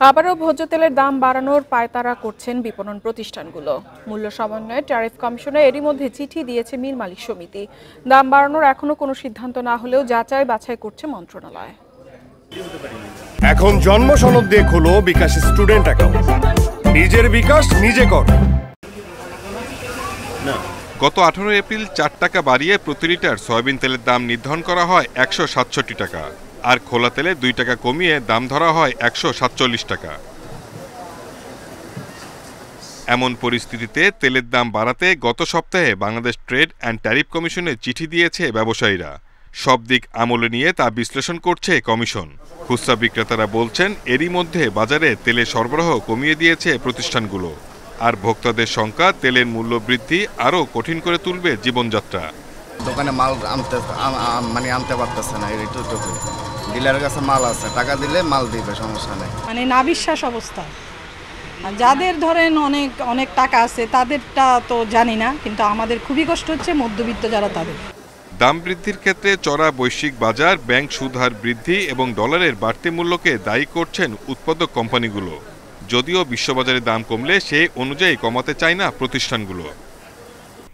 আবারও ভোজ্য তেলের দাম বাড়ানোর পায়তারা করছেন বিপণন প্রতিষ্ঠানগুলো। মূল্য সমন্বয়ে ট্যারিফ কমিশনে এরই মধ্যে চিঠি দিয়েছে মিল মালিক সমিতি। দাম বাড়ানোর এখনো কোনো সিদ্ধান্ত না হলেও যাচাই বাছাই করছে মন্ত্রণালয়। এখন জন্ম সনদ দিয়ে খোলো বিকাশ স্টুডেন্ট অ্যাকাউন্ট। নিজের বিকাশ নিজে কর। গত 18 এপ্রিল 4 টাকা বাড়িয়ে প্রতি লিটার সয়াবিন তেলের দাম নির্ধারণ করা হয় 167 টাকা, আর খোলা তেলে 2 টাকা কমিয়ে দাম ধরা হয় 147 টাকা। এমন পরিস্থিতিতে তেলের দাম বাড়াতে গত সপ্তাহে বাংলাদেশ ট্রেড অ্যান্ড ট্যারিফ কমিশনে চিঠি দিয়েছে ব্যবসায়ীরা। সব দিক আমলে নিয়ে তা বিশ্লেষণ করছে কমিশন। খুচরা বিক্রেতারা বলছেন, এরই মধ্যে বাজারে তেলের সরবরাহ কমিয়ে দিয়েছে প্রতিষ্ঠানগুলো, আর ভোক্তাদের শঙ্কা তেলের মূল্য বৃদ্ধি আরও কঠিন করে তুলবে জীবনযাত্রা। দোকানে মাল আনতে পারতেছে না, ডিলারের কাছে মাল আছে, টাকা দিলে মাল দিবে, সমস্যা নেই। নাবিশ্বাস অবস্থা। যাদের ধরেন অনেক অনেক টাকা আছে তাদেরটা তো জানি না, কিন্তু আমাদের খুবই কষ্ট হচ্ছে মধ্যবিত্ত যারা তাদের। দাম বৃদ্ধির ক্ষেত্রে চড়া বৈশ্বিক বাজার, ব্যাংক সুদহার বৃদ্ধি এবং ডলারের বাড়তি মূল্যকে দায়ী করছেন উৎপাদক কোম্পানিগুলো। যদিও বিশ্ববাজারে দাম কমলে সে অনুযায়ী কমাতে চায় না প্রতিষ্ঠানগুলো।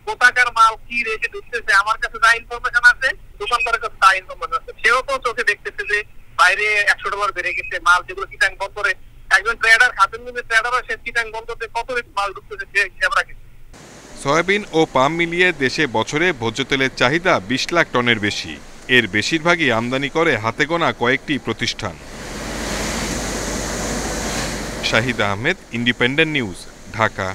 কোথাকার মাল কি রেটে ঢুকতেছে, আমার কাছে যা ইনফরমেশন আছে, দোকানদারের কাছে তা ইনফরমেশন আছে। সেও তো চোখে দেখতেছে যে বাইরে $100 বেড়ে গেছে। মাল যেগুলো চিটাং বন্দরে, একজন ট্রেডার, খাতুন ট্রেডার, সে চিটাং বন্দরে কত রেট মাল ঢুকতেছে সে হিসাব রাখে। সয়াবিন ও পাম মিলিয়ে দেশে বছরে ভোজ্য তেলের চাহিদা 20 লাখ টনের বেশি। এর বেশিরভাগই আমদানি করে হাতে গোনা কয়েকটি প্রতিষ্ঠান। Shahid Ahmed, independent news, Dhaka.